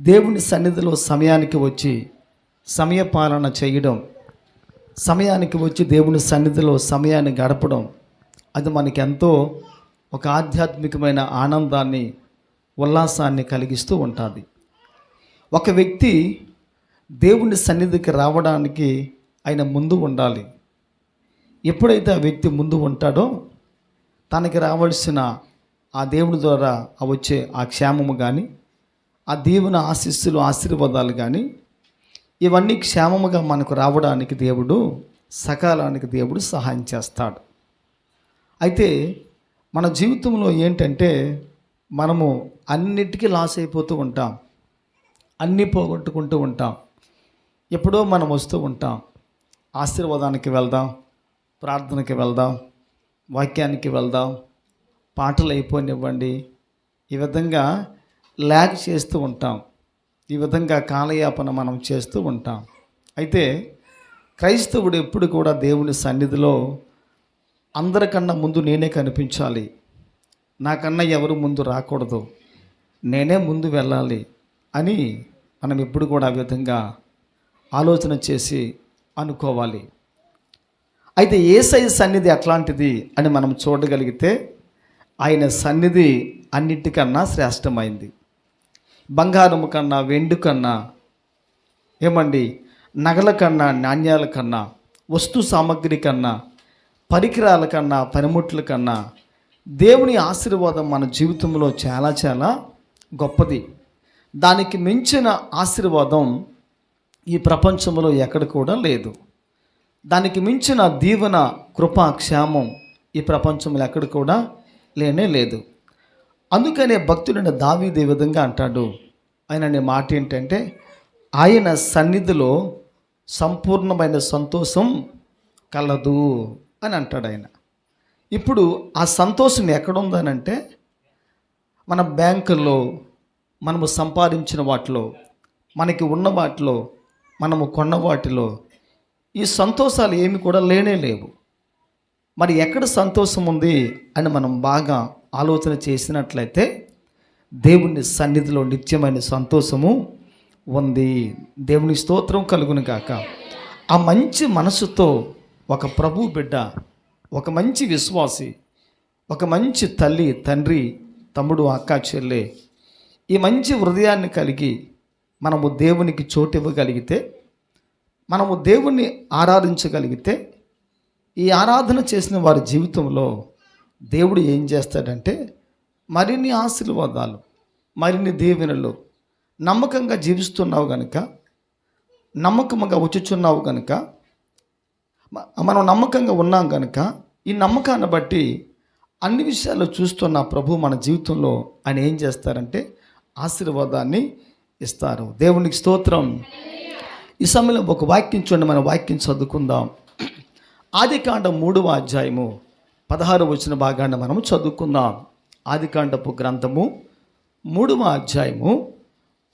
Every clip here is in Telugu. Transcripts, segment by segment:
దేవుని సన్నిధిలో సమయానికి వచ్చి సమయపాలన చేయడం, సమయానికి వచ్చి దేవుని సన్నిధిలో సమయాన్ని గడపడం, అది మనకి ఎంతో ఒక ఆధ్యాత్మికమైన ఆనందాన్ని, ఉల్లాసాన్ని కలిగిస్తూ ఉంటుంది. ఒక వ్యక్తి దేవుని సన్నిధికి రావడానికి ఆయన ముందు ఉండాలి. ఎప్పుడైతే ఆ వ్యక్తి ముందు ఉంటాడో తనకి రావాల్సిన ఆ దేవుని ద్వారా వచ్చే ఆ క్షేమము కానీ, ఆ దేవుని ఆశీస్సులు, ఆశీర్వాదాలు కానీ, ఇవన్నీ క్షేమముగా మనకు రావడానికి దేవుడు సకాలానికి దేవుడు సహాయం చేస్తాడు. అయితే మన జీవితంలో ఏంటంటే మనము అన్నిటికీ లాస్ అయిపోతూ ఉంటాం, అన్నీ పోగొట్టుకుంటూ ఉంటాం. ఎప్పుడో మనం వస్తూ ఉంటాం, ఆశీర్వాదానికి వెళ్దాం, ప్రార్థనకి వెళ్దాం, వాక్యానికి వెళ్దాం, పాటలు అయిపోనివ్వండి, ఈ విధంగా ల్యాగ్ చేస్తూ ఉంటాం, ఈ విధంగా కాలయాపన మనం చేస్తూ ఉంటాం. అయితే క్రైస్తవుడు ఎప్పుడు కూడా దేవుని సన్నిధిలో అందరికన్నా ముందు నేనే కనిపించాలి, నాకన్నా ఎవరు ముందు రాకూడదు, నేనే ముందు వెళ్ళాలి అని మనం ఎప్పుడు కూడా ఆ విధంగా ఆలోచన చేసి అనుకోవాలి. అయితే యేసయ్య సన్నిధి అట్లాంటిది అని మనం చూడగలిగితే ఆయన సన్నిధి అన్నిటికన్నా శ్రేష్టమైంది. బంగారము కన్నా, వెండి కన్నా, ఏమండి, నగల కన్నా, నాణ్యాల కన్నా, వస్తు సామగ్రి కన్నా, పరికరాల కన్నా, పనిముట్ల కన్నా దేవుని ఆశీర్వాదం మన జీవితంలో చాలా చాలా గొప్పది. దానికి మించిన ఆశీర్వాదం ఈ ప్రపంచంలో ఎక్కడ కూడా లేదు. దానికి మించిన దీవెన, కృప, క్షేమం ఈ ప్రపంచంలో ఎక్కడ కూడా లేనే లేదు. అందుకనే భక్తుడైన దావీదు ఈ విధంగా అంటాడు. ఆయన అనే మాట ఏంటంటే, ఆయన సన్నిధిలో సంపూర్ణమైన సంతోషం కలదు అని అంటాడు ఆయన. ఇప్పుడు ఆ సంతోషం ఎక్కడుందనంటే మన బ్యాంకుల్లో మనము సంపాదించిన వాటిలో, మనకి ఉన్న వాటిలో, మనము కొన్న వాటిలో ఈ సంతోషాలు ఏమి కూడా లేనే లేవు. మరి ఎక్కడ సంతోషం ఉంది అని మనం బాగా ఆలోచన చేసినట్లయితే దేవుని సన్నిధిలో నిత్యమైన సంతోషము ఉంది. దేవుని స్తోత్రం కలుగును గాక. ఆ మంచి మనసుతో ఒక ప్రభు బిడ్డ, ఒక మంచి విశ్వాసి, ఒక మంచి తల్లి, తండ్రి, తమ్ముడు, అక్క, చెల్లె, ఈ మంచి హృదయాన్ని కలిగి మనము దేవునికి చోటు ఇవ్వగలిగితే, మనము దేవుణ్ణి ఆరాధించగలిగితే, ఈ ఆరాధన చేసిన వారి జీవితంలో దేవుడు ఏం చేస్తాడంటే మరిన్ని ఆశీర్వాదాలు, మరిన్ని దీవెనలు, నమ్మకంగా జీవిస్తున్నావు కనుక, నమ్మకంగా వచ్చుచున్నావు కనుక, మనం నమ్మకంగా ఉన్నాం కనుక, ఈ నమ్మకాన్ని బట్టి అన్ని విషయాలు చూస్తున్న ప్రభు మన జీవితంలో ఆయన ఏం చేస్తారంటే ఆశీర్వాదాన్ని ఇస్తారు. దేవునికి స్తోత్రం. ఈ సమయంలో ఒక వాక్యం చూడండి, మన వాక్యం చదువుకుందాం. ఆదికాండం 3వ అధ్యాయము 16వ వచన భాగాన్ని మనం చదువుకుందాం. ఆదికాండపు గ్రంథము 3వ అధ్యాయము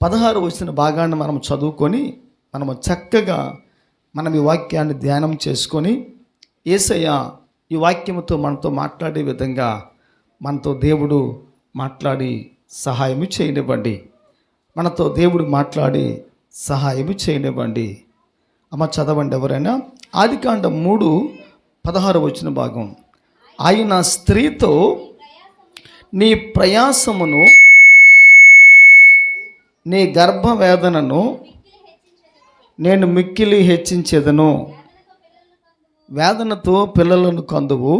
16వ వచన భాగాన్ని మనం చదువుకొని మనము చక్కగా మనం ఈ వాక్యాన్ని ధ్యానం చేసుకొని యేసయ్య ఈ వాక్యముతో మనతో మాట్లాడే విధంగా మనతో దేవుడు మాట్లాడి సహాయము చేయనివ్వండి. మనతో దేవుడు మాట్లాడి సహాయము చేయనివ్వండి. అమ్మ చదవండి ఎవరైనా. ఆదికాండం 3:16 వచన భాగం. ఆయన స్త్రీతో నీ ప్రయాసమును, నీ గర్భవేదనను నేను మిక్కిలి హెచ్చించెదను, వేదనతో పిల్లలను కందువు,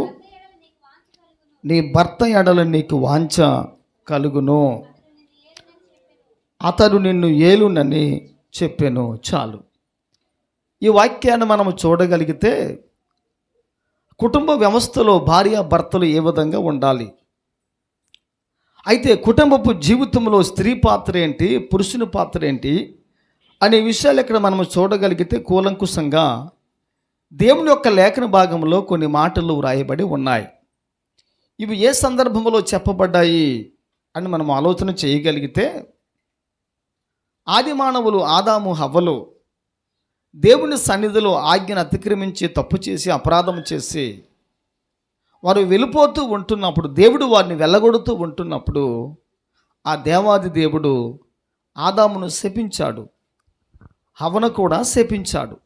నీ భర్త ఎడల నీకు వాంఛ కలుగును, అతడు నిన్ను ఏలునని చెప్పెను. చాలు. ఈ వాక్యాన్ని మనము చూడగలిగితే కుటుంబ వ్యవస్థలో భార్య భర్తలు ఏ విధంగా ఉండాలి, అయితే కుటుంబపు జీవితంలో స్త్రీ పాత్ర ఏంటి, పురుషుని పాత్ర ఏంటి అనే విషయాలు ఇక్కడ మనము చూడగలిగితే కూలంకుషంగా దేవుని యొక్క లేఖన భాగంలో కొన్ని మాటలు వ్రాయబడి ఉన్నాయి. ఇవి ఏ సందర్భంలో చెప్పబడ్డాయి అని మనం ఆలోచన చేయగలిగితే, ఆది మానవులు ఆదాము హవ్వలు దేవుని సన్నిధిలో ఆజ్ఞను అతిక్రమించి తప్పు చేసి అపరాధం చేసి వారు వెళ్ళిపోతూ ఉంటున్నప్పుడు, దేవుడు వారిని వెళ్ళగొడుతూ ఉంటున్నప్పుడు, ఆ దేవాది దేవుడు ఆదామును శపించాడు, హవ్వను కూడా శపించాడు,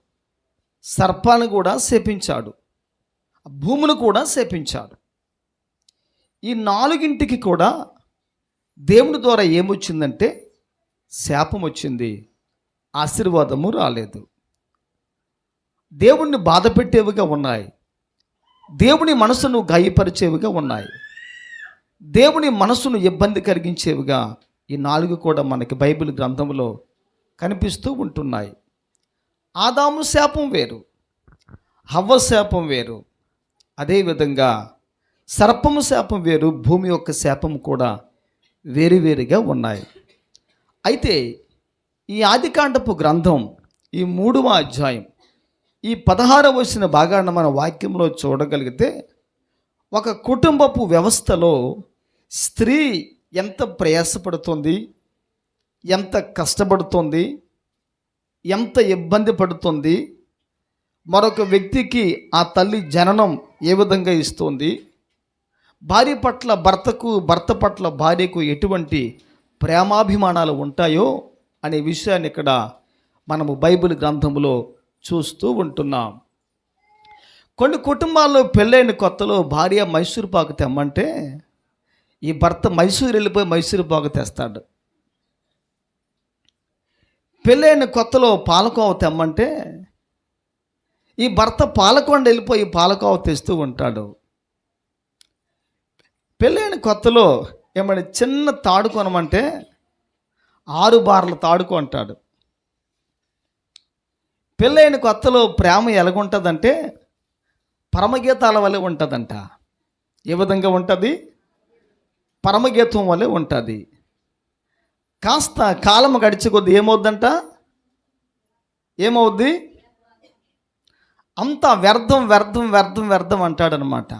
సర్పాన్ని కూడా శపించాడు, భూమును కూడా శపించాడు. ఈ నాలుగింటికి కూడా దేవుని ద్వారా ఏమొచ్చిందంటే శాపం వచ్చింది, ఆశీర్వాదము రాలేదు. దేవుణ్ణి బాధ పెట్టేవిగా ఉన్నాయి, దేవుని మనసును గాయపరిచేవిగా ఉన్నాయి, దేవుని మనసును ఇబ్బంది కలిగించేవిగా ఈ నాలుగు కూడా మనకి బైబిల్ గ్రంథంలో కనిపిస్తూ ఉంటున్నాయి. ఆదాము శాపం వేరు, హవ్వ శాపం వేరు, అదేవిధంగా సర్పము శాపం వేరు, భూమి యొక్క శాపం కూడా వేరువేరుగా ఉన్నాయి. అయితే ఈ ఆదికాండపు గ్రంథం ఈ 3వ అధ్యాయం ఈ 16వ వచన భాగాన్ని మన వాక్యంలో చూడగలిగితే ఒక కుటుంబపు వ్యవస్థలో స్త్రీ ఎంత ప్రయాసపడుతుంది, ఎంత కష్టపడుతుంది, ఎంత ఇబ్బంది పడుతుంది, మరొక వ్యక్తికి ఆ తల్లి జననం ఏ విధంగా ఇస్తుంది, భార్య పట్ల భర్తకు, భర్త పట్ల భార్యకు ఎటువంటి ప్రేమాభిమానాలు ఉంటాయో అనే విషయాన్ని ఇక్కడ మనము బైబిల్ గ్రంథంలో చూస్తూ ఉంటున్నాం. కొన్ని కుటుంబాల్లో పెళ్ళైన కొత్తలో భార్య మైసూరు పాకు తెమ్మంటే ఈ భర్త మైసూరు వెళ్ళిపోయి మైసూరు పాకు తెస్తాడు. పెళ్ళైన కొత్తలో పాలకోవ తెమ్మంటే ఈ భర్త పాలకొండ వెళ్ళిపోయి పాలకోవ తెస్తూ ఉంటాడు. పెళ్ళైన కొత్తలో ఏమన్నా చిన్న తాడు కొనమంటే 6 బార్ల తాడుకో అంటాడు. పెళ్ళైన కొత్తలో ప్రేమ ఎలాగుంటుందంటే పరమగీతాల వలె ఉంటుందంట. ఏ విధంగా ఉంటుంది? పరమగీతం వలె ఉంటుంది. కాస్త కాలం గడిచే కొద్ది ఏమవుద్దంట? ఏమవుద్ది? అంతా వ్యర్థం వ్యర్థం వ్యర్థం వ్యర్థం అంటాడనమాట.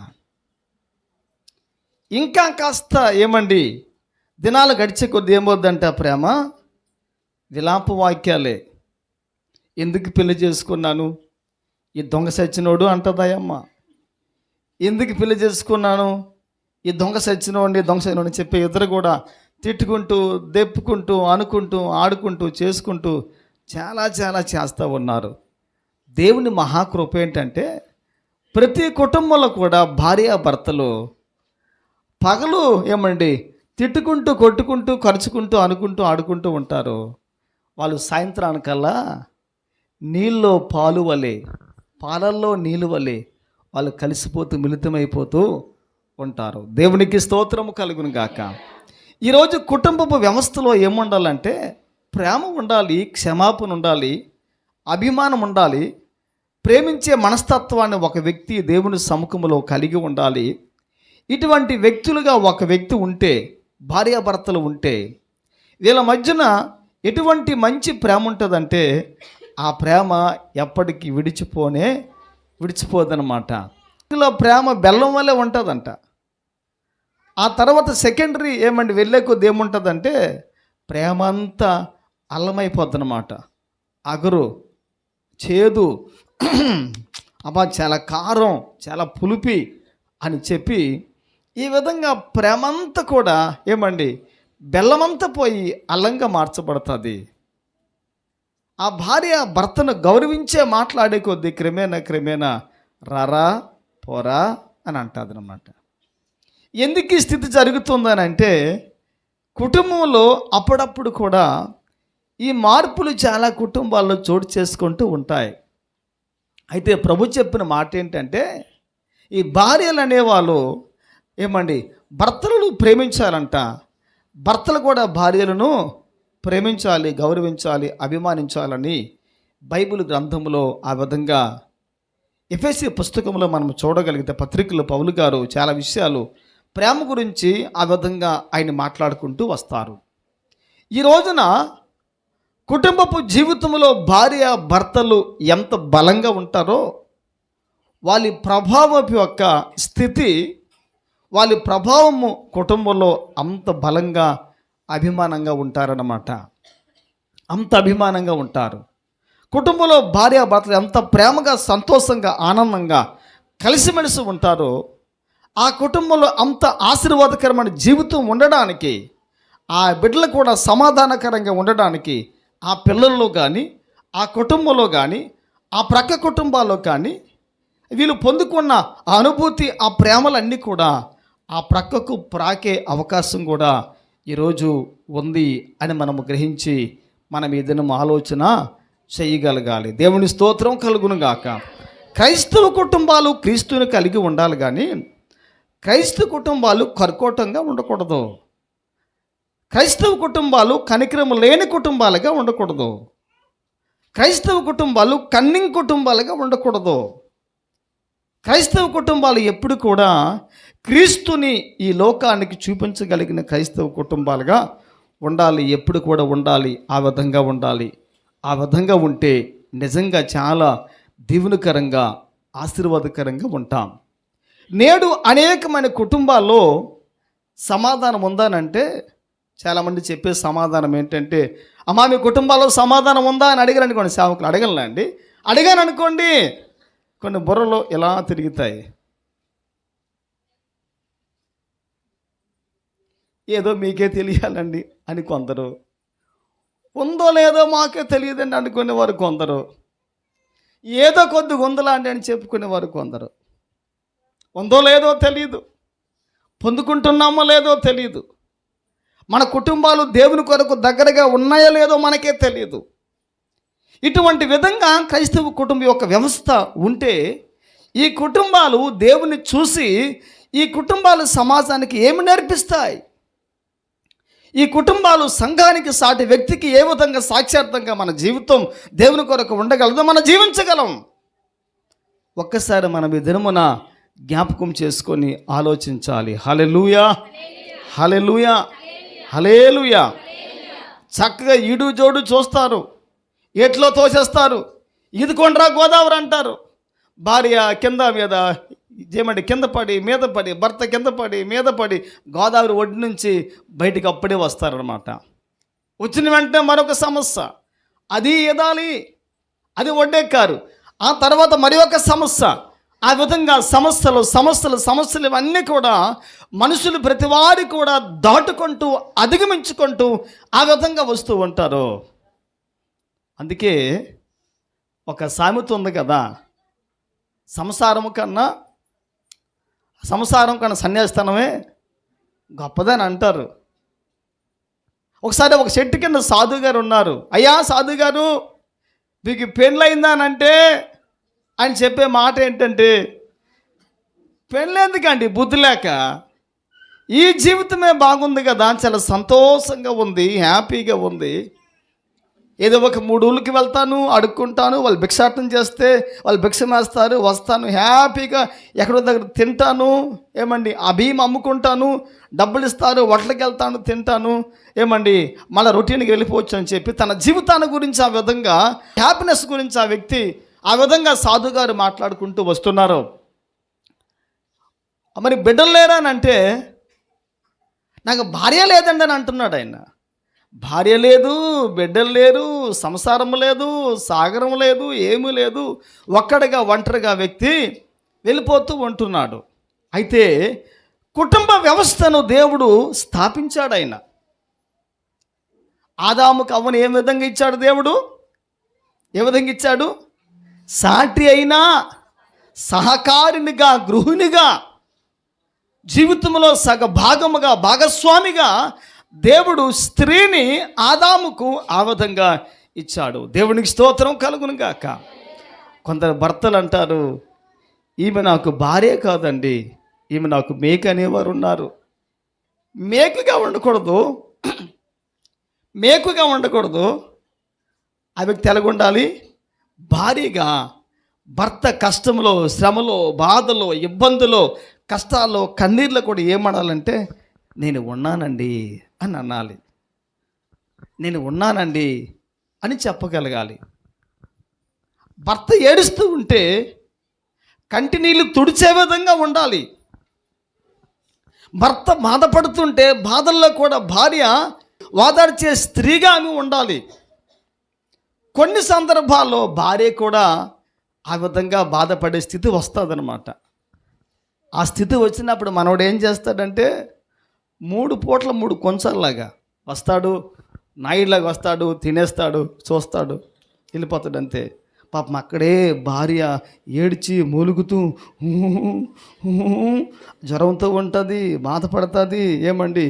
ఇంకా కాస్త ఏమండి దినాలు గడిచే కొద్ది ఏమవుద్దంట? ప్రేమ విలాప వాక్యాలే. ఎందుకు పెళ్లి చేసుకున్నాను, ఈ దొంగ సచ్చినోడు అంటదాయమ్మ. ఎందుకు పెళ్లి చేసుకున్నాను, ఈ దొంగ సచ్చినోడిని దొంగ సచ్చినోడిని చెప్పే ఇద్దరు కూడా తిట్టుకుంటూ, దెప్పుకుంటూ, అనుకుంటూ, ఆడుకుంటూ, చేసుకుంటూ చాలా చాలా చేస్తూ ఉన్నారు. దేవుని మహాకృప ఏంటంటే ప్రతి కుటుంబంలో కూడా భార్యాభర్తలు పగలు ఏమండి తిట్టుకుంటూ, కొట్టుకుంటూ, ఖర్చుకుంటూ, అనుకుంటూ, ఆడుకుంటూ ఉంటారు. వాళ్ళు సాయంత్రానికల్లా నీళ్ళలో పాలు వలె, పాలల్లో నీళ్ళు వలె వాళ్ళు కలిసిపోతూ మిళితమైపోతూ ఉంటారు. దేవునికి స్తోత్రము కలుగును గాక. ఈరోజు కుటుంబపు వ్యవస్థలో ఏముండాలంటే ప్రేమ ఉండాలి, క్షమాపణ ఉండాలి, అభిమానం ఉండాలి, ప్రేమించే మనస్తత్వాన్ని ఒక వ్యక్తి దేవుని సముఖంలో కలిగి ఉండాలి. ఇటువంటి వ్యక్తులుగా ఒక వ్యక్తి ఉంటే, భార్యాభర్తలు ఉంటే వీళ్ళ మధ్యన ఎటువంటి మంచి ప్రేమ ఉంటుందంటే ఆ ప్రేమ ఎప్పటికీ విడిచిపోదనమాట. ఇలా ప్రేమ బెల్లం వల్లే ఉంటుందంట. ఆ తర్వాత సెకండరీ ఏమండి వెళ్ళే కొద్ది ఏముంటుందంటే ప్రేమ అంతా అల్లమైపోద్దనమాట. అగరు, చేదు, అబ్బా చాలా కారం, చాలా పులిపి అని చెప్పి ఈ విధంగా ప్రేమంతా కూడా ఏమండి బెల్లమంతా పోయి అల్లంగా మార్చబడుతుంది. ఆ భార్య భర్తను గౌరవించే మాట్లాడే కొద్దీ క్రమేణా రారా పోరా అని అంటుంది అన్నమాట. ఎందుకు ఈ స్థితి జరుగుతుందని అంటే కుటుంబంలో అప్పుడప్పుడు కూడా ఈ మార్పులు చాలా కుటుంబాల్లో చోటు చేసుకుంటూ ఉంటాయి. అయితే ప్రభు చెప్పిన మాట ఏంటంటే ఈ భార్యలు అనేవాళ్ళు ఏమండి భర్తలను ప్రేమించాలంట, భర్తలు కూడా భార్యలను ప్రేమించాలి, గౌరవించాలి, అభిమానించాలని బైబిల్ గ్రంథంలో ఆ విధంగా ఎఫెసీ పుస్తకంలో మనం చూడగలిగితే పత్రికలో పౌలు గారు చాలా విషయాలు ప్రేమ గురించి ఆ విధంగా ఆయన మాట్లాడుకుంటూ వస్తారు. ఈ రోజున కుటుంబపు జీవితంలో భార్య భర్తలు ఎంత బలంగా ఉంటారో వాళ్ళ ప్రభావం యొక్క స్థితి, వాళ్ళ ప్రభావము కుటుంబంలో అంత బలంగా అభిమానంగా ఉంటారన్నమాట. అంత అభిమానంగా ఉంటారు. కుటుంబంలో భార్యాభర్తలు ఎంత ప్రేమగా, సంతోషంగా, ఆనందంగా కలిసిమెలిసి ఉంటారో ఆ కుటుంబంలో అంత ఆశీర్వాదకరమైన జీవితం ఉండడానికి ఆ బిడ్డలు కూడా సమాధానకరంగా ఉండడానికి ఆ పిల్లల్లో కానీ, ఆ కుటుంబంలో కానీ, ఆ ప్రక్క కుటుంబాల్లో కానీ వీళ్ళు పొందుకున్న ఆ అనుభూతి, ఆ ప్రేమలన్నీ కూడా ఆ ప్రక్కకు ప్రాకే అవకాశం కూడా ఈరోజు ఉంది అని మనము గ్రహించి మనం ఏదైనా ఆలోచన చేయగలగాలి. దేవుని స్తోత్రం కలుగును గాక. క్రైస్తవ కుటుంబాలు క్రీస్తుని కలిగి ఉండాలి, కానీ క్రైస్తవ కుటుంబాలు కర్కోటంగా ఉండకూడదు. క్రైస్తవ కుటుంబాలు కనికరం లేని కుటుంబాలుగా ఉండకూడదు. క్రైస్తవ కుటుంబాలు కన్నింగ్ కుటుంబాలుగా ఉండకూడదు. క్రైస్తవ కుటుంబాలు ఎప్పుడు కూడా క్రీస్తుని ఈ లోకానికి చూపించగలిగిన క్రైస్తవ కుటుంబాలుగా ఉండాలి, ఎప్పుడు కూడా ఉండాలి. ఆ విధంగా ఉండాలి. ఆ విధంగా ఉంటే నిజంగా చాలా దీవెనకరంగా, ఆశీర్వాదకరంగా ఉంటాం. నేడు అనేకమైన కుటుంబాల్లో సమాధానం ఉందానంటే చాలామంది చెప్పే సమాధానం ఏంటంటే, అమ్మా మీ కుటుంబాల్లో సమాధానం ఉందా అని అడిగారు అనుకోండి, సేవకులు అడగలండి, అడిగాను అనుకోండి కొన్ని బుర్రలు ఇలా తిరుగుతాయి. ఏదో మీకే తెలియాలండి అని కొందరు, ఉందో లేదో మాకే తెలియదండి అనుకునేవారు కొందరు, ఏదో కొద్దిగా ఉందలాంటి అని చెప్పుకునేవారు కొందరు. ఉందో లేదో తెలియదు, పొందుకుంటున్నామో లేదో తెలియదు, మన కుటుంబాలు దేవుని కొరకు దగ్గరగా ఉన్నాయో లేదో మనకే తెలియదు. ఇటువంటి విధంగా క్రైస్తవ కుటుంబం యొక్క వ్యవస్థ ఉంటే ఈ కుటుంబాలు దేవుని చూసి ఈ కుటుంబాలు సమాజానికి ఏమి నేర్పిస్తాయి? ఈ కుటుంబాలు సంఘానికి సాటి వ్యక్తికి ఏ విధంగా సాక్షార్థంగా మన జీవితం దేవుని కొరకు ఉండగలదో మనం జీవించగలం. ఒక్కసారి మనం ఈ దినమున జ్ఞాపకం చేసుకొని ఆలోచించాలి. హల్లెలూయా, హల్లెలూయా, హల్లెలూయా. చక్కగా ఈడు జోడు చూస్తారు, ఎట్లో తోసేస్తారు, ఈదుకొండ్రా గోదావరి అంటారు. భార్య కింద మీద ఏమంటే కింద పడి మీద పడి, భర్త కింద పడి మీద పడి గోదావరి ఒడ్డు నుంచి బయటికి అప్పుడే వస్తారనమాట. వచ్చిన వెంటనే మరొక సమస్య, అది ఎదాలి, అది ఒడ్డెక్కారు. ఆ తర్వాత మరి ఒక సమస్య. ఆ విధంగా సమస్యలు ఇవన్నీ కూడా మనుషులు ప్రతివారి కూడా దాటుకుంటూ అధిగమించుకుంటూ ఆ విధంగా వస్తూ ఉంటారు. అందుకే ఒక సామెత ఉంది కదా, సంసారం కన్నా సన్యాసతనమే గొప్పదని అంటారు. ఒకసారి ఒక చెట్టు కింద సాధు గారు ఉన్నారు. అయ్యా సాధు గారు, మీకు పెళ్ళయిందా అని అంటే ఆయన చెప్పే మాట ఏంటంటే, పెళ్ళెందుకండి, బుద్ధి లేక, ఈ జీవితమే బాగుంది కదా, చాలా సంతోషంగా ఉంది, హ్యాపీగా ఉంది. ఏదో ఒక 3 ఊళ్ళకి వెళ్తాను, అడుక్కుంటాను, వాళ్ళు భిక్షాటన చేస్తే వాళ్ళు భిక్ష వేస్తారు, వస్తాను, హ్యాపీగా ఎక్కడో దగ్గర తింటాను, ఏమండి ఆ బియ్యం అమ్ముకుంటాను, డబ్బులు ఇస్తారు, వడ్లకి వెళ్తాను, తింటాను, ఏమండి మళ్ళీ రొటీన్కి వెళ్ళిపోవచ్చు అని చెప్పి తన జీవితాన్ని గురించి, ఆ విధంగా హ్యాపీనెస్ గురించి ఆ వ్యక్తి ఆ విధంగా సాధుగారు మాట్లాడుకుంటూ వస్తున్నారు. మరి బిడ్డలు లేరా అని అంటే, నాకు భార్య లేదండి అని అంటున్నాడు ఆయన. భార్య లేదు, బిడ్డలు లేరు, సంసారం లేదు, సాగరం లేదు, ఏమీ లేదు, ఒంటరిగా వ్యక్తి వెళ్ళిపోతూ ఉంటున్నాడు. అయితే కుటుంబ వ్యవస్థను దేవుడు స్థాపించాడు. ఆయన ఆదాముకు అవ్వను ఏ విధంగా ఇచ్చాడు దేవుడు? ఏ విధంగా ఇచ్చాడు? సాటి అయినా సహకారినిగా, గృహిణిగా, జీవితంలో సగభాగముగా, భాగస్వామిగా దేవుడు స్త్రీని ఆదాముకు ఆ విధంగా ఇచ్చాడు. దేవునికి స్తోత్రం కలుగును గాక. కొందరు భర్తలు అంటారు, ఈమె నాకు భార్య కాదండి, ఈమె నాకు మేక అనేవారు ఉన్నారు. మేకుగా ఉండకూడదు, మేకుగా ఉండకూడదు. ఆ వ్యక్తి ఎలాగుండాలి? భార్యగా, భర్త కష్టంలో, శ్రమలో, బాధలో, ఇబ్బందులో, కష్టాల్లో, కన్నీర్లో కూడా ఏమనాలంటే, నేను ఉన్నానండి అని అనాలి. నేను ఉన్నానండి అని చెప్పగలగాలి. భర్త ఏడుస్తూ ఉంటే కంటి నీళ్ళు తుడిచే విధంగా ఉండాలి. భర్త బాధపడుతుంటే బాధల్లో కూడా భార్య వాదార్చే స్త్రీగా ఆమె ఉండాలి. కొన్ని సందర్భాల్లో భార్య కూడా ఆ విధంగా బాధపడే స్థితి వస్తుందన్నమాట. ఆ స్థితి వచ్చినప్పుడు మనోడు ఏం చేస్తాడంటే 3 పూట్ల 3 కొంచాలలాగా వస్తాడు, నాయుడులాగా వస్తాడు, తినేస్తాడు, చూస్తాడు, వెళ్ళిపోతాడు అంతే. పాపం అక్కడే భార్య ఏడ్చి మూలుగుతూ జ్వరంతో ఉంటుంది, బాధపడుతుంది, ఏమండి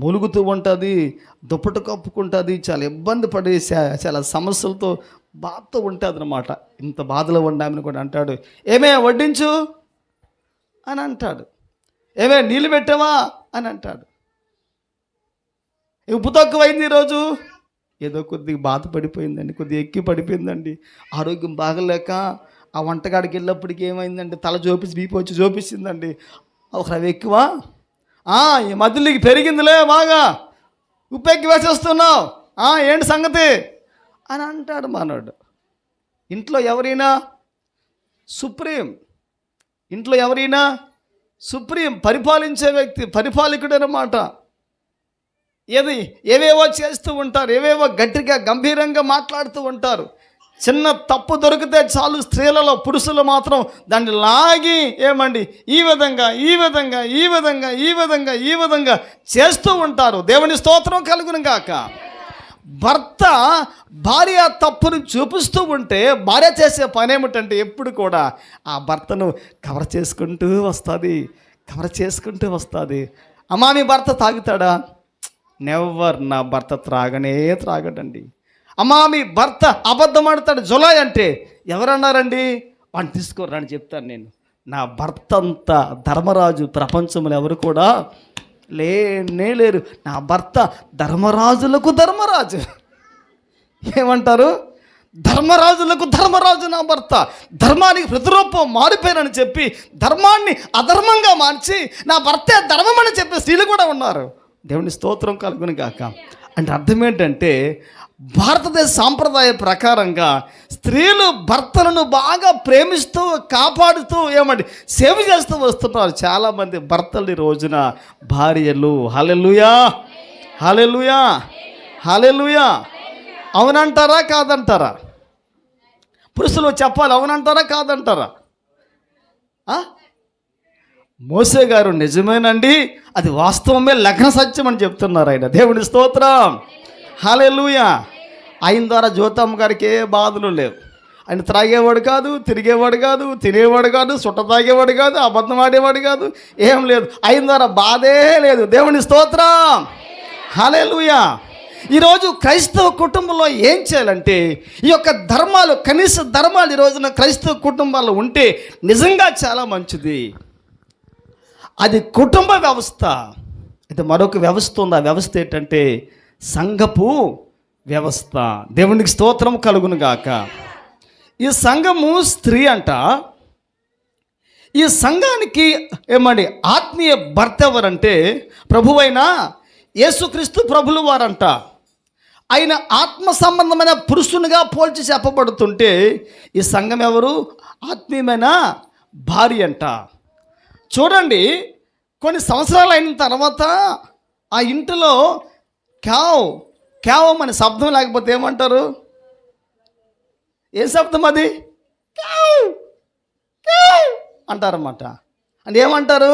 మూలుగుతూ ఉంటుంది, దుప్పటి కప్పుకుంటుంది, చాలా ఇబ్బంది పడి చాలా సమస్యలతో బాధతో ఉంటుంది అన్నమాట. ఇంత బాధలో ఉండామని కూడా అంటాడు, ఏమే వడ్డించు అని అంటాడు, ఏమే నీళ్ళు పెట్టావా అని అంటాడు. ఉప్పు తక్కువైంది ఈరోజు, ఏదో కొద్దిగా బాధపడిపోయిందండి, కొద్దిగా ఎక్కి పడిపోయిందండి, ఆరోగ్యం బాగలేక ఆ వంటగాడికి వెళ్ళినప్పటికి ఏమైందండి, తల జోపించి బీపీ వచ్చి జోపిస్తుందండి. ఒక రవి ఎక్కువ, ఈ మధ్యలోకి పెరిగిందిలే బాగా, ఉప్పు ఎక్కి వేసేస్తున్నావు, ఏంటి సంగతి అని అంటాడు మనోడు. ఇంట్లో ఎవరైనా సుప్రీం పరిపాలించే వ్యక్తి, పరిపాలకుడు అన్నమాట. ఏవేవో చేస్తూ ఉంటారు, ఏవేవో గట్టిగా గంభీరంగా మాట్లాడుతూ ఉంటారు. చిన్న తప్పు దొరికితే చాలు, స్త్రీలలో పురుషులు మాత్రం దాన్ని లాగి ఏమండి ఈ విధంగా చేస్తూ ఉంటారు. దేవుని స్తోత్రం కలుగును గాక. భర్త భార్య తప్పును చూపిస్తూ ఉంటే భార్య చేసే పని ఏమిటంటే ఎప్పుడు కూడా ఆ భర్తను కవర్ చేసుకుంటూ వస్తుంది. అమ్మా మీ భర్త తాగుతాడా? నెవర్, నా భర్త త్రాగడండి. అమ్మా మీ భర్త అబద్ధం ఆడతాడు, జులాయ్ అంటే ఎవరన్నారండి? వాడిని తీసుకోరా అని చెప్తాను నేను. నా భర్త అంత ధర్మరాజు ప్రపంచంలో ఎవరు కూడా లేరు. నా భర్త ధర్మరాజులకు ధర్మరాజు. ఏమంటారు? ధర్మరాజులకు ధర్మరాజు నా భర్త. ధర్మానికి ప్రతిరూపం మారిపోయానని చెప్పి ధర్మాన్ని అధర్మంగా మార్చి నా భర్తే ధర్మం అని చెప్పి స్త్రీలు కూడా ఉన్నారు. దేవుని స్తోత్రం కలుగును గాక. అంటే అర్థం ఏంటంటే భారతదేశ సాంప్రదాయ ప్రకారంగా స్త్రీలు భర్తలను బాగా ప్రేమిస్తూ కాపాడుతూ ఏమండి సేవ చేస్తూ వస్తున్నారు చాలామంది భర్తలు ఈ రోజున. భార్యలు హల్లెలూయా అవునంటారా కాదంటారా? పురుషులు చెప్పాలి, అవునంటారా కాదంటారా? మోసే గారు నిజమేనండి, అది వాస్తవమే, లగ్న సత్యం అని చెప్తున్నారు ఆయన. దేవుని స్తోత్రం, హల్లెలూయా. ఆయన ద్వారా జ్యోతమ్మ గారికి ఏ బాధలు లేవు. ఆయన త్రాగేవాడు కాదు, తిరిగేవాడు కాదు, తినేవాడు కాదు, సుట్ట తాగేవాడు కాదు, అబద్ధం ఆడేవాడు కాదు, ఏం లేదు. ఆయన ద్వారా బాధే లేదు. దేవుని స్తోత్రం, హల్లెలూయా. ఈరోజు క్రైస్తవ కుటుంబంలో ఏం చేయాలంటే ఈ యొక్క ధర్మాలు, కనీస ధర్మాలు ఈ రోజున క్రైస్తవ కుటుంబాల్లో ఉంటే నిజంగా చాలా మంచిది. అది కుటుంబ వ్యవస్థ. అయితే మరొక వ్యవస్థ ఉంది. ఆ వ్యవస్థ ఏంటంటే సంఘపు వ్యవస్థ. దేవునికి స్తోత్రం కలుగును గాక. ఈ సంఘము స్త్రీ అంట. ఈ సంఘానికి ఏమండి ఆత్మీయ భర్త ఎవరంటే ప్రభువైన యేసుక్రీస్తు ప్రభులు వారంట. ఆయన ఆత్మ సంబంధమైన పురుషునిగా పోల్చి చెప్పబడుతుంటే ఈ సంఘం ఎవరు? ఆత్మీయమైన భార్య అంట. చూడండి, కొన్ని సంవత్సరాలు అయిన తర్వాత ఆ ఇంటిలో క్యావ్ అనే శబ్దం లేకపోతే ఏమంటారు? ఏ శబ్దం అది? అంటారన్నమాట. అంటే ఏమంటారు?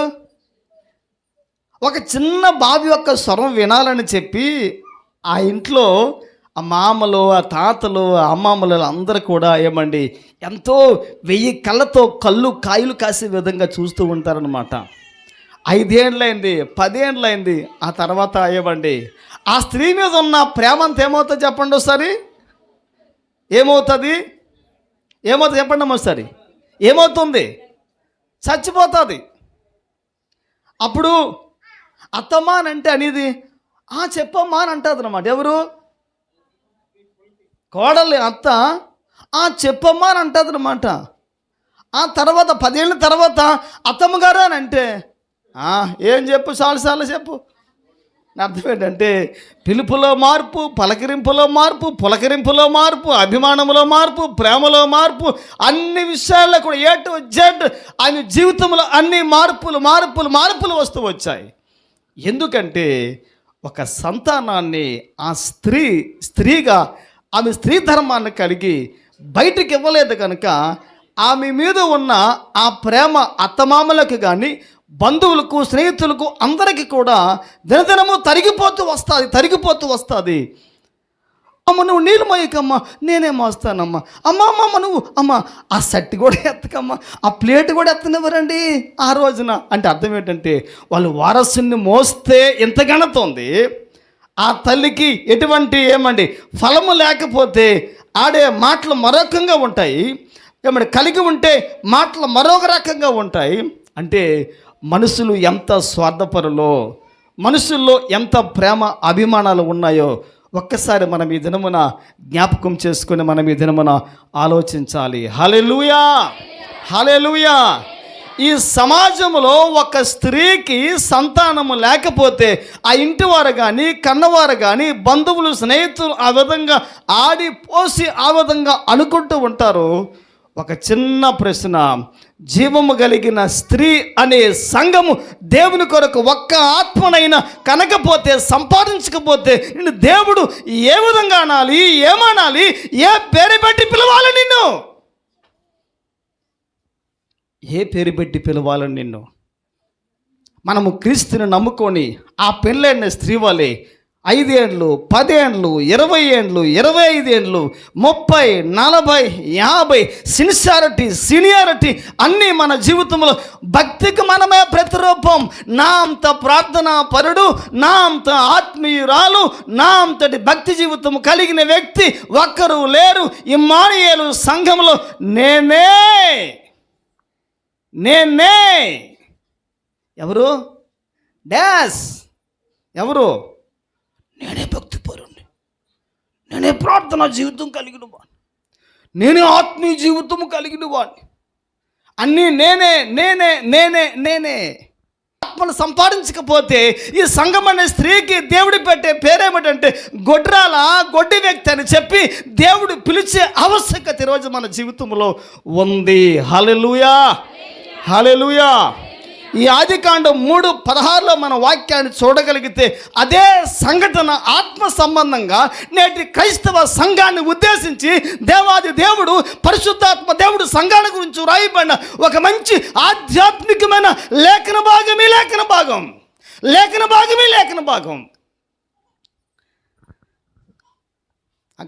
ఒక చిన్న బాబు యొక్క స్వరం వినాలని చెప్పి ఆ ఇంట్లో ఆ మామలు, ఆ తాతలు, ఆ అమ్మమ్మలు అందరూ కూడా ఏమండి ఎంతో 1000 కళ్ళతో కాయలు కాసే విధంగా చూస్తూ ఉంటారనమాట. 5 ఏళ్ళైంది, 10 ఏళ్ళైంది. ఆ తర్వాత ఏమండి ఆ స్త్రీ మీద ఉన్న ప్రేమ అంతా ఏమవుతుంది చెప్పండి ఒకసారి? ఏమవుతుంది చెప్పండి అమ్మ ఒకసారి. ఏమవుతుంది? చచ్చిపోతుంది. అప్పుడు అత్తమ్మా అని అంటే అనేది చెప్పమ్మా అని అంటుంది అన్నమాట. ఎవరు? కోడలు అత్త చెప్పమ్మా అని అంటుంది అన్నమాట. ఆ తర్వాత 10 ఏళ్ళ తర్వాత అత్తమ్మ గారు అని అంటే ఏం చెప్పు, చాలాసార్లు చెప్పు. అర్థం ఏంటంటే పిలుపులో మార్పు, పలకరింపులో మార్పు, పులకరింపులో మార్పు, అభిమానంలో మార్పు, ప్రేమలో మార్పు, అన్ని విషయాల్లో కూడా A to Z ఆయన జీవితంలో అన్ని మార్పులు వస్తూ వచ్చాయి. ఎందుకంటే ఒక సంతానాన్ని ఆ స్త్రీగా ఆమె స్త్రీ ధర్మాన్ని కలిగి బయటికి ఇవ్వలేదు కనుక ఆమె మీద ఉన్న ఆ ప్రేమ అత్తమామలకు కానీ బంధువులకు, స్నేహితులకు, అందరికీ కూడా దినదినము తరిగిపోతూ వస్తుంది. అమ్మ నువ్వు నీళ్ళు మోయకమ్మా, నేనే మోస్తానమ్మా. అమ్మ నువ్వు ఆ సట్టి కూడా ఎత్తకమ్మా, ఆ ప్లేట్ కూడా ఎత్తనివ్వరండి ఆ రోజున. అంటే అర్థం ఏంటంటే వాళ్ళు వారసుని మోస్తే ఎంత ఘనత ఉంది. ఆ తల్లికి ఎటువంటి ఫలము లేకపోతే ఆడే మాటలు మరొకంగా ఉంటాయి, కలిగి ఉంటే మాటలు మరొక రకంగా ఉంటాయి. అంటే మనుషులు ఎంత స్వార్థపరులో, మనుషుల్లో ఎంత ప్రేమ అభిమానాలు ఉన్నాయో ఒక్కసారి మనం ఈ దినమున జ్ఞాపకం చేసుకుని మనం ఈ దినమున ఆలోచించాలి. హల్లెలూయా, హల్లెలూయా. ఈ సమాజంలో ఒక స్త్రీకి సంతానము లేకపోతే ఆ ఇంటి వారు కానీ, కన్నవారు కానీ, బంధువులు, స్నేహితులు ఆ విధంగా ఆడిపోసి ఆ విధంగా అనుకుంటూ ఉంటారు. ఒక చిన్న ప్రశ్న, జీవము కలిగిన స్త్రీ అనే సంఘము దేవుని కొరకు ఒక్క ఆత్మనైనా కనకపోతే, సంపాదించకపోతే నిన్ను దేవుడు ఏ విధంగా అనాలి, ఏమనాలి, ఏ పేరు పెట్టి పిలవాలి నిన్ను? ఏ పేరు పెట్టి పిలవాలని నిన్ను? మనము క్రీస్తుని నమ్ముకొని ఆ పెళ్ళైన స్త్రీ వాళ్ళే 5 ఏళ్ళు, 10 ఏళ్ళు, 20 ఏళ్ళు, 25 ఏళ్ళు, 30, 40, 50 సీనియారిటీ అన్నీ మన జీవితంలో భక్తికి మనమే ప్రతిరూపం. నా అంత ప్రార్థనా పరుడు, నా అంత ఆత్మీయురాలు, నా అంతటి భక్తి జీవితం కలిగిన వ్యక్తి ఒక్కరు లేరు. ఇమ్మానుయేలు సంఘంలో నేనే. ఎవరు? ఎవరు? నేనే భక్తిపరుణ్ణి, నేనే ప్రార్థనా జీవితం కలిగిన వాడిని, నేనే ఆత్మీయ జీవితం కలిగిన వాడిని, అన్నీ నేనే. ఆత్మను సంపాదించకపోతే ఈ సంఘం అనే స్త్రీకి దేవుడు పెట్టే పేరేమిటంటే గొడ్డి వ్యక్తి అని చెప్పి దేవుడు పిలిచే ఆవశ్యకత ఈరోజు మన జీవితంలో ఉంది. హల్లెలూయా, హల్లెలూయా. ఈ ఆదికాండం 3:16లో మన వాక్యాన్ని చూడగలిగితే అదే సంఘటన ఆత్మ సంబంధంగా నేటి క్రైస్తవ సంఘాన్ని ఉద్దేశించి దేవాది దేవుడు, పరిశుద్ధాత్మ దేవుడు సంఘాల గురించి రాయబడిన ఒక మంచి ఆధ్యాత్మికమైన లేఖన భాగం.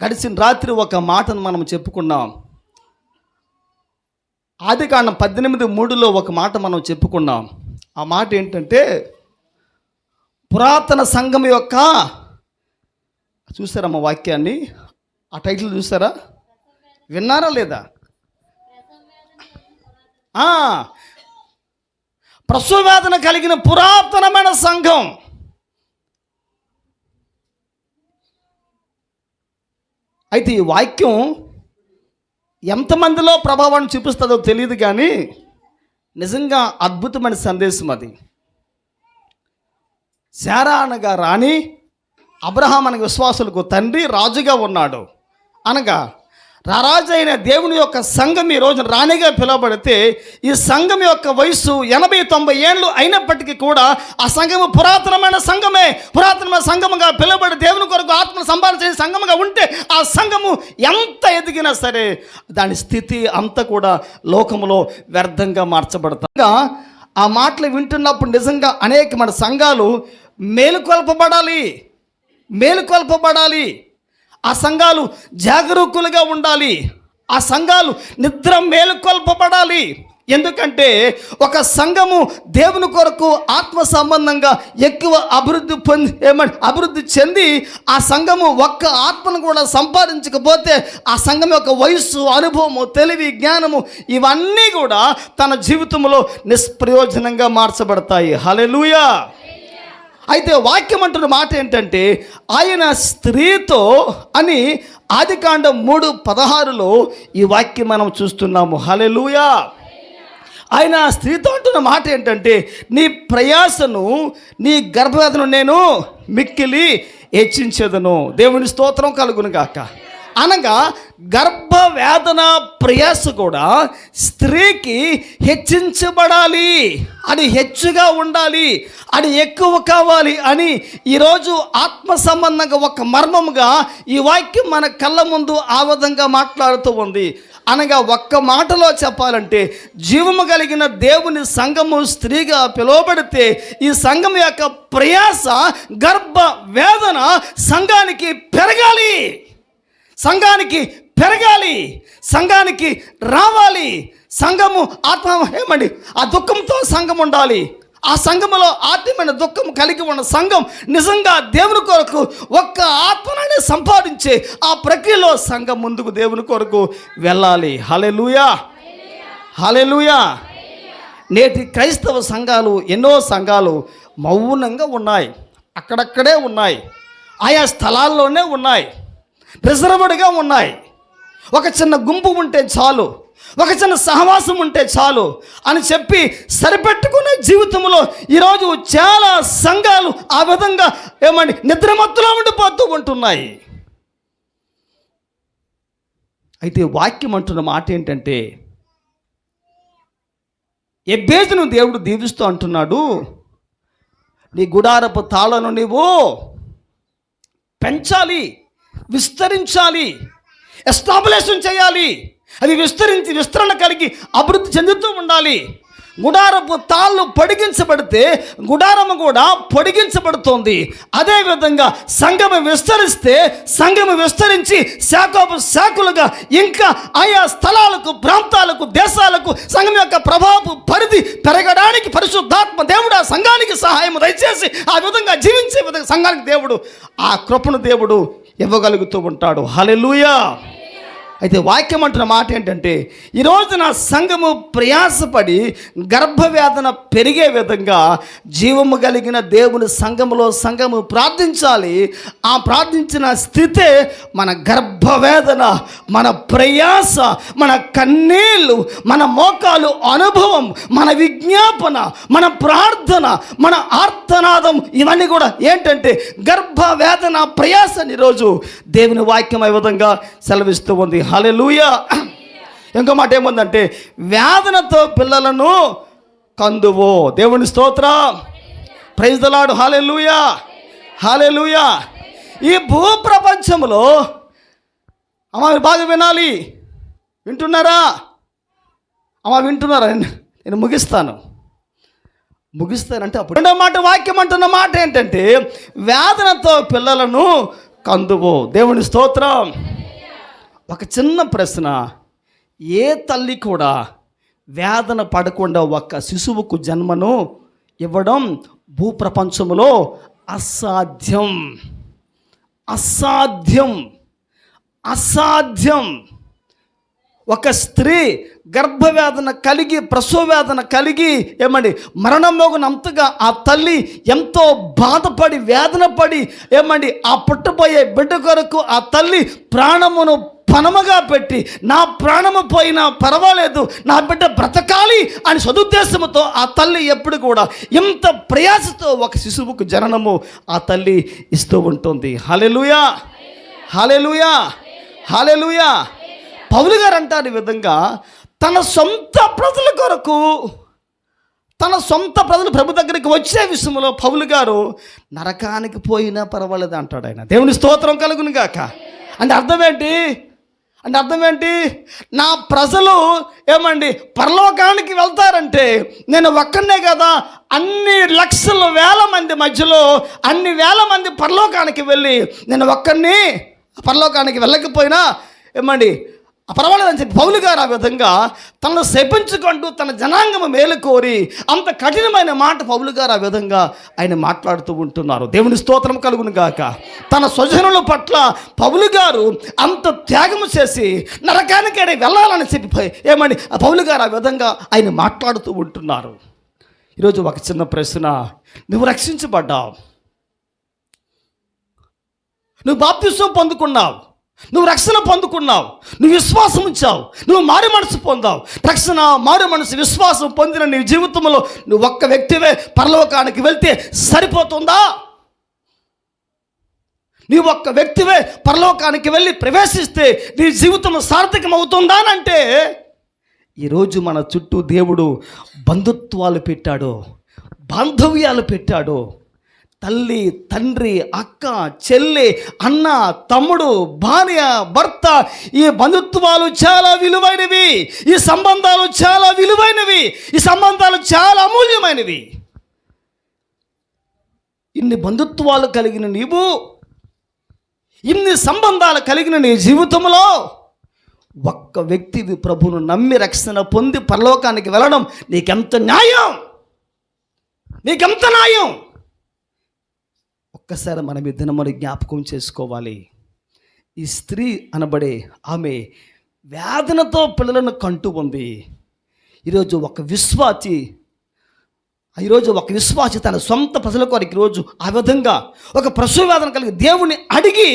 గడిచిన రాత్రి ఒక మాటను మనం చెప్పుకున్నాం. ఆదికాండం 18:3లో ఒక మాట మనం చెప్పుకున్నాం. ఆ మాట ఏంటంటే పురాతన సంఘం యొక్క, చూసారమ్మా వాక్యాన్ని, ఆ టైటిల్ చూసారా, విన్నారా లేదా? ప్రసవ వేదన కలిగిన పురాతనమైన సంఘం. అయితే ఈ వాక్యం ఎంతమందిలో ప్రభావాన్ని చూపిస్తుందో తెలియదు, కానీ నిజంగా అద్భుతమైన సందేశం అది. శారా అనగా రాణి, అబ్రహాం అనగా విశ్వాసులకు తండ్రి, రాజుగా ఉన్నాడు. అనగా రారాజు అయిన దేవుని యొక్క సంఘం ఈ రోజున రాణిగా పిలువబడితే ఈ సంఘం యొక్క వయసు 80-90 ఏళ్ళు అయినప్పటికీ కూడా ఆ సంఘము పురాతనమైన సంఘముగా పిలువబడి దేవుని కొరకు ఆత్మను సంపాదించే సంఘముగా ఉంటే ఆ సంఘము ఎంత ఎదిగినా సరే దాని స్థితి అంతా కూడా లోకములో వ్యర్థంగా మార్చబడతాయి. ఆ మాటలు వింటున్నప్పుడు నిజంగా అనేకమైన సంఘాలు మేలుకొల్పబడాలి. ఆ సంఘాలు జాగరూకులుగా ఉండాలి. ఆ సంఘాలు నిద్ర మేలుకొల్పబడాలి. ఎందుకంటే ఒక సంఘము దేవుని కొరకు ఆత్మ సంబంధంగా ఎక్కువ అభివృద్ధి చెంది ఆ సంఘము ఒక్క ఆత్మను కూడా సంపాదించకపోతే ఆ సంఘం యొక్క వయస్సు, అనుభవము, తెలివి, జ్ఞానము ఇవన్నీ కూడా తన జీవితంలో నిష్ప్రయోజనంగా మార్చబడతాయి. హల్లెలూయా. అయితే వాక్యం అంటున్న మాట ఏంటంటే ఆయన స్త్రీతో అని ఆదికాండం 3:16లో ఈ వాక్యం మనం చూస్తున్నాము. హల్లెలూయా. ఆయన స్త్రీతో అంటున్న మాట ఏంటంటే నీ ప్రయాసను, నీ గర్భవేదను నేను మిక్కిలి హెచ్చించేదను. దేవుని స్తోత్రం కలుగును గాక. అనగా గర్భవేదన ప్రయాస కూడా స్త్రీకి హెచ్చించబడాలి, అది హెచ్చుగా ఉండాలి, అది ఎక్కువ కావాలి అని ఈరోజు ఆత్మ సంబంధంగా ఒక మర్మముగా ఈ వాక్యం మన కళ్ళ ముందు ఆ విధంగా మాట్లాడుతూ ఉంది. అనగా ఒక్క మాటలో చెప్పాలంటే జీవము కలిగిన దేవుని సంఘము స్త్రీగా పిలువబడితే ఈ సంఘం యొక్క ప్రయాస గర్భ వేదన సంఘానికి పెరగాలి, సంఘానికి పెరగాలి, సంఘానికి రావాలి. సంఘము ఆత్మ ఏమండి ఆ దుఃఖంతో సంఘం ఉండాలి. ఆ సంఘములో ఆత్మీయమైన దుఃఖం కలిగి ఉన్న సంఘం నిజంగా దేవుని కొరకు ఒక్క ఆత్మని సంపాదించే ఆ ప్రక్రియలో సంఘం ముందుకు దేవుని కొరకు వెళ్ళాలి. హల్లెలూయా, హల్లెలూయా. నేటి క్రైస్తవ సంఘాలు ఎన్నో సంఘాలు మౌనంగా ఉన్నాయి, అక్కడక్కడే ఉన్నాయి, ఆయా స్థలాల్లోనే ఉన్నాయి, రిజర్వ్డ్గా ఉన్నాయి. ఒక చిన్న గుంపు ఉంటే చాలు, ఒక చిన్న సహవాసం ఉంటే చాలు అని చెప్పి సరిపెట్టుకునే జీవితంలో ఈరోజు చాలా సంఘాలు ఆ విధంగా ఏమండి నిద్రమత్తులో ఉండిపోతూ ఉంటున్నాయి. అయితే వాక్యం అంటున్న మాట ఏంటంటే, ఎబ్బేజును దేవుడు దీవిస్తూ అంటున్నాడు, నీ గుడారపు తాళను నీవు పెంచాలి, విస్తరించాలి, ఎస్టాబ్లిషన్ చేయాలి, అది విస్తరించి విస్తరణ కలిగి అభివృద్ధి చెందుతూ ఉండాలి. గుడారపు తాళ్ళు పొడిగించబడితే గుడారము కూడా పొడిగించబడుతోంది. అదేవిధంగా సంఘము విస్తరిస్తే సంఘము విస్తరించి శాఖలుగా ఇంకా ఆయా స్థలాలకు, ప్రాంతాలకు, దేశాలకు సంఘం యొక్క ప్రభావపు పరిధి పెరగడానికి పరిశుద్ధాత్మ దేవుడు ఆ సంఘానికి సహాయం దయచేసి ఆ విధంగా జీవించే విధంగా సంఘానికి దేవుడు ఆ కృపను దేవుడు ఇవ్వగలుగుతూ ఉంటాడు. హల్లెలూయా. అయితే వాక్యం అంటున్న మాట ఏంటంటే, ఈరోజు నా సంఘము ప్రయాసపడి గర్భవేదన పెరిగే విధంగా జీవము కలిగిన దేవుని సంఘము ప్రార్థించాలి. ఆ ప్రార్థించిన స్థితే మన గర్భవేదన, మన ప్రయాస, మన కన్నీళ్ళు, మన మోకాలు అనుభవం, మన విజ్ఞాపన, మన ప్రార్థన, మన ఆర్తనాదం ఇవన్నీ కూడా ఏంటంటే గర్భవేదన ప్రయాసని ఈరోజు దేవుని వాక్యం ఈ విధంగా సెలవిస్తూ ఉంది. హల్లెలూయా. ఇంకో మాట ఏముందంటే, వేదనతో పిల్లలను కందువో. దేవుని స్తోత్రం, ప్రైజ్ ది లార్డ్. హల్లెలూయా, హల్లెలూయా. ఈ భూప్రపంచంలో అమ్మ మీరు బాగా వినాలి, వింటున్నారా అమ్మ, వింటున్నారా? నేను ముగిస్తానంటే అప్పుడు రెండో మాట వాక్యం అంటున్న మాట ఏంటంటే, వేదనతో పిల్లలను కందువో. దేవుని స్తోత్రం. ఒక చిన్న ప్రశ్న, ఏ తల్లి కూడా వేదన పడకుండా ఒక శిశువుకు జన్మను ఇవ్వడం భూప్రపంచంలో అసాధ్యం, అసాధ్యం, అసాధ్యం. ఒక స్త్రీ గర్భవేదన కలిగి, ప్రసవ వేదన కలిగి ఏమండి మరణమోగనంతగా ఆ తల్లి ఎంతో బాధపడి, వేదన పడి ఏమండి ఆ పుట్టబోయే బిడ్డ కొరకు ఆ తల్లి ప్రాణమును పణముగా పెట్టి, నా ప్రాణము పోయినా పర్వాలేదు, నా బిడ్డ బ్రతకాలి అని సదుద్దేశంతో ఆ తల్లి ఎప్పుడు కూడా ఎంత ప్రయాసతో ఒక శిశువుకు జననము ఆ తల్లి ఇస్తూ ఉంటుంది. హల్లెలూయా, హల్లెలూయా, హల్లెలూయా. పౌలు గారు అంటారు ఈ విధంగా, తన సొంత ప్రజల కొరకు, తన సొంత ప్రజలు ప్రభు దగ్గరికి వచ్చే విషయంలో పౌలు గారు నరకానికి పోయినా పర్వాలేదు అంటాడు ఆయన. దేవుని స్తోత్రం కలుగును గాక. అంటే అర్థం ఏంటి? నా ప్రజలు ఏమండి పరలోకానికి వెళ్తారంటే నేను ఒక్కనే కదా, అన్ని లక్షల వేల మంది మధ్యలో అన్ని వేల మంది పరలోకానికి వెళ్ళి నేను ఒక్కడిని పరలోకానికి వెళ్ళకపోయినా ఏమండి పర్వాలేదని చెప్పి పౌలు గారు ఆ విధంగా తనను శపించుకుంటూ తన జనాంగము మేలు కోరి అంత కఠినమైన మాట పౌలు గారు ఆ విధంగా ఆయన మాట్లాడుతూ ఉంటున్నారు. దేవుని స్తోత్రం కలుగును గాక. తన స్వజనుల పట్ల పౌలు గారు అంత త్యాగము చేసి నరకానికి వెళ్ళాలని చెప్పి ఏమని పౌలు గారు ఆ విధంగా ఆయన మాట్లాడుతూ ఉంటున్నారు. ఈరోజు ఒక చిన్న ప్రశ్న, నువ్వు రక్షించబడ్డావు, నువ్వు బాప్తిసం పొందుకున్నావు, నువ్వు రక్షణ పొందుకున్నావు, నువ్వు విశ్వాసం ఉంచావు, నువ్వు మారు మనసు పొందావు. రక్షణ, మారు మనసు, విశ్వాసం పొందిన నీ జీవితంలో నువ్వు ఒక్క వ్యక్తివే పరలోకానికి వెళ్తే సరిపోతుందా? నీ ఒక్క వ్యక్తివే పరలోకానికి వెళ్ళి ప్రవేశిస్తే నీ జీవితం సార్థకం అవుతుందా అంటే, ఈరోజు మన చుట్టూ దేవుడు బంధుత్వాలు పెట్టాడు, బాంధవ్యాలు పెట్టాడు. తల్లి, తండ్రి, అక్క, చెల్లి, అన్న, తమ్ముడు, భార్య, భర్త, ఈ బంధుత్వాలు చాలా విలువైనవి. ఈ సంబంధాలు చాలా విలువైనవి. ఈ సంబంధాలు చాలా అమూల్యమైనవి. ఇన్ని బంధుత్వాలు కలిగిన నీవు, ఇన్ని సంబంధాలు కలిగిన నీ జీవితంలో ఒక్క వ్యక్తివి ప్రభువును నమ్మి రక్షణ పొంది పరలోకానికి వెళ్ళడం నీకెంత న్యాయం, నీకెంత న్యాయం. ఒక్కసారి మనం ఈ దినమును జ్ఞాపకం చేసుకోవాలి. ఈ స్త్రీ అనబడే ఆమె వేదనతో పిల్లలను కంటూ ఉంది. ఈరోజు ఒక విశ్వాసి తన సొంత ప్రజల కొరకు ఈరోజు ఆ విధంగా ఒక ప్రసవ వేదన కలిగి దేవుని అడిగి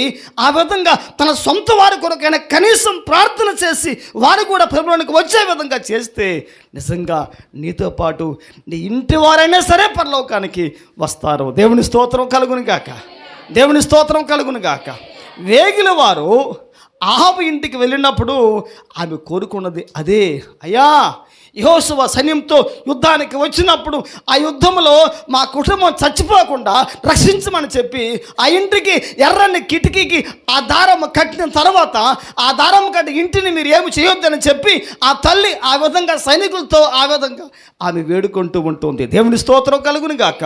ఆ విధంగా తన సొంత వారి కొరకైనా కనీసం ప్రార్థన చేసి వారు కూడా ప్రభువునికి వచ్చే విధంగా చేస్తే నిజంగా నీతో పాటు నీ ఇంటి వారైనా సరే పరలోకానికి వస్తారు. దేవుని స్తోత్రం కలుగును గాక, దేవుని స్తోత్రం కలుగును గాక. వేగిల వారు ఆహాబు ఇంటికి వెళ్ళినప్పుడు ఆమె కోరుకున్నది అదే. అయ్యా, యెహోషువ సైన్యంతో యుద్ధానికి వచ్చినప్పుడు ఆ యుద్ధంలో మా కుటుంబం చచ్చిపోకుండా రక్షించమని చెప్పి ఆ ఇంటికి ఎర్రని కిటికీకి ఆ దారం కట్టిన తర్వాత ఆ దారం కట్టి ఇంటిని మీరు ఏమి చేయొద్దని చెప్పి ఆ తల్లి ఆ విధంగా సైనికులతో ఆ విధంగా ఆమె వేడుకుంటూ ఉంటుంది. దేవుని స్తోత్రం కలుగును గాక.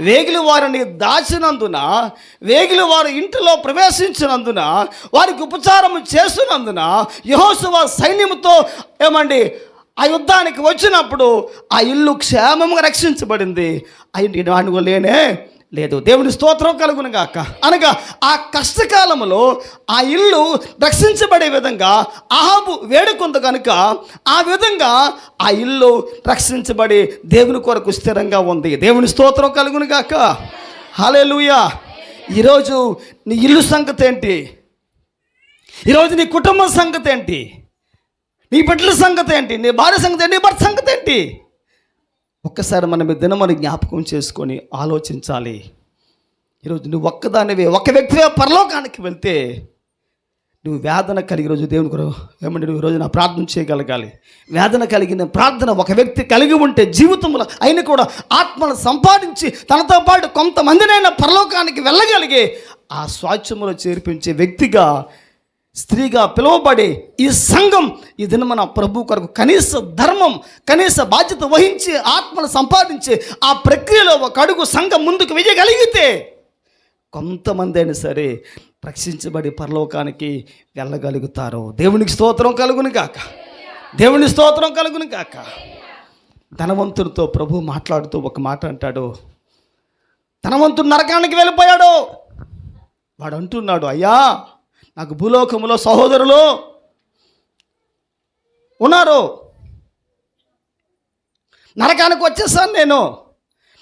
వేగిలి వారిని దాచినందున, వేగిలి వారు ఇంటిలో ప్రవేశించినందున, వారికి ఉపచారం చేస్తున్నందున యెహోషువ సైన్యంతో ఆ యుద్ధానికి వచ్చినప్పుడు ఆ ఇల్లు క్షేమంగా రక్షించబడింది. ఆ ఇంటికి వాడుకోలేనే లేదు. దేవుని స్తోత్రం కలుగును గాక. అనగా ఆ కష్టకాలంలో ఆ ఇల్లు రక్షించబడే విధంగా అహాబు వేడుకుంది కనుక ఆ విధంగా ఆ ఇల్లు రక్షించబడి దేవుని కొరకు స్థిరంగా ఉంది. దేవుని స్తోత్రం కలుగును గాక. హల్లెలూయా. ఈరోజు నీ ఇల్లు సంగతి ఏంటి? ఈరోజు నీ కుటుంబం సంగతి ఏంటి? నీ బిడ్డల సంగతి ఏంటి? నీ భార్య సంగతి ఏంటి? నీ భర్త సంగతి ఏంటి? ఒక్కసారి మనం ఈ దినమని జ్ఞాపకం చేసుకొని ఆలోచించాలి. ఈరోజు నువ్వు ఒక్కదానివే, ఒక వ్యక్తివే పరలోకానికి వెళ్తే నువ్వు వేదన కలిగి రోజు దేవుని నువ్వు ఈరోజు నా ప్రార్థన చేయగలగాలి. వేదన కలిగిన ప్రార్థన ఒక వ్యక్తి కలిగి ఉంటే జీవితంలో ఆయన కూడా ఆత్మను సంపాదించి తనతో పాటు కొంతమందినైనా పరలోకానికి వెళ్ళగలిగే ఆ స్వాచ్ఛములో చేర్పించే వ్యక్తిగా, స్త్రీగా పిలువబడి ఈ సంఘం ఈ దిన మన ప్రభు కొరకు కనీస ధర్మం, కనీస బాధ్యత వహించి ఆత్మను సంపాదించి ఆ ప్రక్రియలో ఒక అడుగు సంఘం ముందుకు వేయగలిగితే కొంతమంది అయినా సరే రక్షించబడి పరలోకానికి వెళ్ళగలుగుతారు. దేవునికి స్తోత్రం కలుగును గాక, దేవుని స్తోత్రం కలుగును గాక. ధనవంతుడితో ప్రభు మాట్లాడుతూ ఒక మాట అంటాడు. ధనవంతుడు నరకానికి వెళ్ళిపోయాడు. వాడు అంటున్నాడు, అయ్యా, నాకు భూలోకములో సహోదరులు ఉన్నారు, నరకానికి వచ్చేసాను నేను,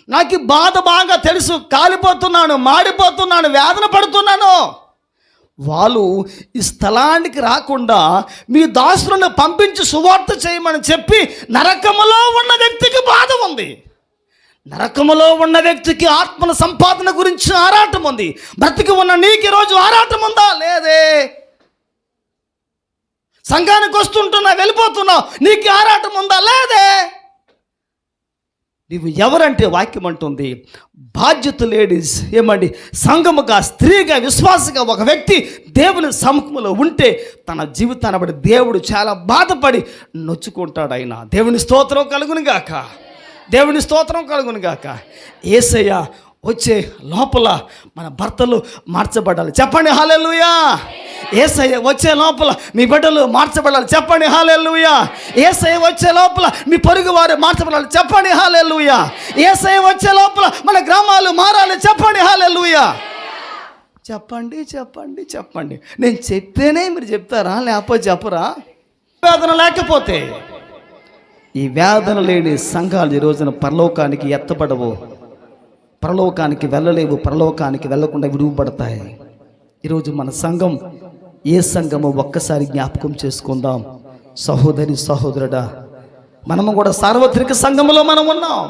నాకు బాధ బాగా తెలుసు, కాలిపోతున్నాను, మాడిపోతున్నాను, వేదన పడుతున్నాను. వాళ్ళు ఈ స్థలానికి రాకుండా మీ దాసులను పంపించి సువార్త చేయమని చెప్పి నరకములో ఉన్న వ్యక్తికి బాధ ఉంది. నరకములో ఉన్న వ్యక్తికి ఆత్మల సంపాదన గురించి ఆరాటం ఉంది. బ్రతికి ఉన్న నీకు ఈరోజు ఆరాటం ఉందా? లేదే. సంఘానికి వస్తుంటున్నా, వెళ్ళిపోతున్నావు, నీకు ఆరాటం ఉందా? లేదే. నీవు ఎవరంటే వాక్యం అంటుంది, బాధ్యత లేడీస్ సంఘముగా, స్త్రీగా, విశ్వాసగా ఒక వ్యక్తి దేవుని సముఖంలో ఉంటే తన జీవితాన్ని బట్టి దేవుడు చాలా బాధపడి నొచ్చుకుంటాడు. ఆయన దేవుని స్తోత్రం కలుగును గాక, దేవుని స్తోత్రం కలుగును గాక. యేసయ్య వచ్చే లోపల మన భర్తలు మార్చబడాలి. చెప్పండి హల్లెలూయా. యేసయ్య వచ్చే లోపల మీ బిడ్డలు మార్చబడాలి. చెప్పండి హల్లెలూయా. యేసయ్య వచ్చే లోపల మీ పొరుగు వారు మార్చబడాలి. చెప్పండి హల్లెలూయా. యేసయ్య వచ్చే లోపల మన గ్రామాలు మారాలి. చెప్పండి హల్లెలూయా. చెప్పండి చెప్పండి చెప్పండి. నేను చెప్తేనే మీరు చెప్తారా, లేకపోతే చెప్పరా? వేదన లేకపోతే ఈ వేదన లేని సంఘాలు ఈ రోజున పరలోకానికి ఎత్తబడవు, పరలోకానికి వెళ్ళలేవు, పరలోకానికి వెళ్ళకుండా విడువబడతాయి. ఈరోజు మన సంఘం ఏ సంఘమో ఒక్కసారి జ్ఞాపకం చేసుకుందాం. సహోదరి సహోదరుడా, మనము కూడా సార్వత్రిక సంఘములో మనం ఉన్నాం.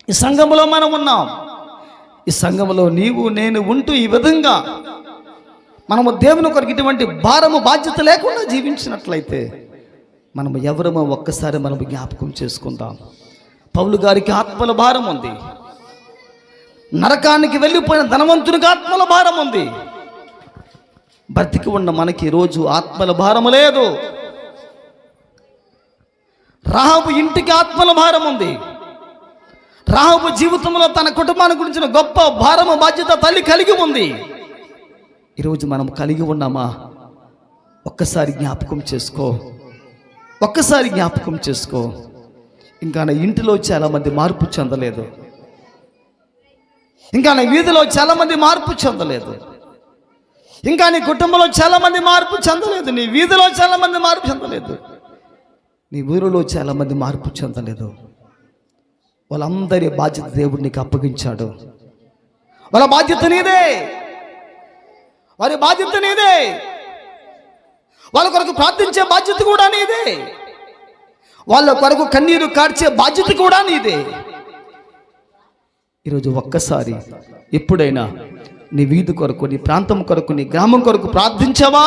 ఈ సంఘములో మనం ఉన్నాం. ఈ సంఘంలో నీవు నేను ఉంటూ ఈ విధంగా మనము దేవుని కొరకు ఇటువంటి భారము బాధ్యత లేకుండా జీవించినట్లయితే మనము ఎవరమో ఒక్కసారి మనము జ్ఞాపకం చేసుకుందాం. పౌలు గారికి ఆత్మల భారం ఉంది. నరకానికి వెళ్ళిపోయిన ధనవంతునికి ఆత్మల భారం ఉంది. బ్రతికి ఉన్న మనకి ఈరోజు ఆత్మల భారము లేదు. రాహాబు ఇంటికి ఆత్మల భారం ఉంది. రాహాబు జీవితంలో తన కుటుంబాన్ని గురించిన గొప్ప భారము బాధ్యత తల్లి కలిగి ఉంది. ఈరోజు మనం కలిగి ఉన్నామా? ఒక్కసారి జ్ఞాపకం చేసుకో, ఒక్కసారి జ్ఞాపకం చేసుకో. ఇంకా నా ఇంటిలో చాలామంది మార్పు చెందలేదు. ఇంకా నా వీధిలో చాలామంది మార్పు చెందలేదు. ఇంకా నీ కుటుంబంలో చాలామంది మార్పు చెందలేదు. నీ వీధిలో చాలామంది మార్పు చెందలేదు. నీ ఊరిలో చాలామంది మార్పు చెందలేదు. వాళ్ళందరి బాధ్యత దేవుడు నీకు అప్పగించాడు. వాళ్ళ బాధ్యత నీదే, వారి బాధ్యత నీదే. వాళ్ళ కొరకు ప్రార్థించే బాధ్యత కూడా నీదే. వాళ్ళ కొరకు కన్నీరు కార్చే బాధ్యత కూడా నీదే. ఈరోజు ఒక్కసారి ఎప్పుడైనా నీ వీధి కొరకు, నీ ప్రాంతం కొరకు, నీ గ్రామం కొరకు ప్రార్థించావా?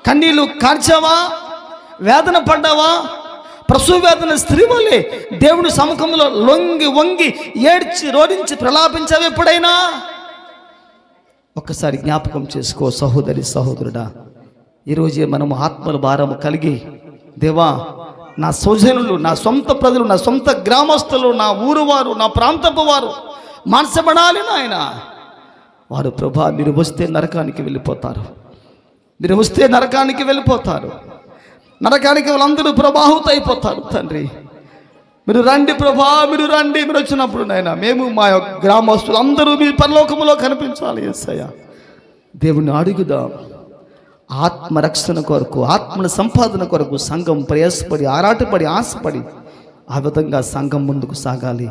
కన్నీళ్ళు కార్చావా? వేదన పడ్డావా? ప్రసవ వేదన స్త్రీ వలె దేవుని సముఖంలో లొంగి వంగి ఏడ్చి రోడించి ప్రలాపించావు ఎప్పుడైనా? ఒక్కసారి జ్ఞాపకం చేసుకో సహోదరి సహోదరుడా. ఈరోజే మనము ఆత్మల భారము కలిగి, దేవా నా సోజనులు, నా సొంత ప్రజలు, నా సొంత గ్రామస్తులు, నా ఊరు వారు, నా ప్రాంతపు వారు మార్చబడాలి నాయన. వారు ప్రభా మీరు వస్తే నరకానికి వెళ్ళిపోతారు, మీరు వస్తే నరకానికి వెళ్ళిపోతారు, నరకానికి వాళ్ళందరూ ప్రభావిత అయిపోతారు. తండ్రి మీరు రండి ప్రభా, మీరు రండి. మీరు వచ్చినప్పుడు నాయన మేము మా యొక్క గ్రామస్తులు అందరూ మీ పరలోకములో కనిపించాలి. యేసయ్య దేవుని అడుగుదాం. ఆత్మరక్షణ కొరకు, ఆత్మల సంపాదన కొరకు సంఘం ప్రయాసపడి, ఆరాటపడి, ఆశపడి ఆ విధంగా సంఘం ముందుకు సాగాలి.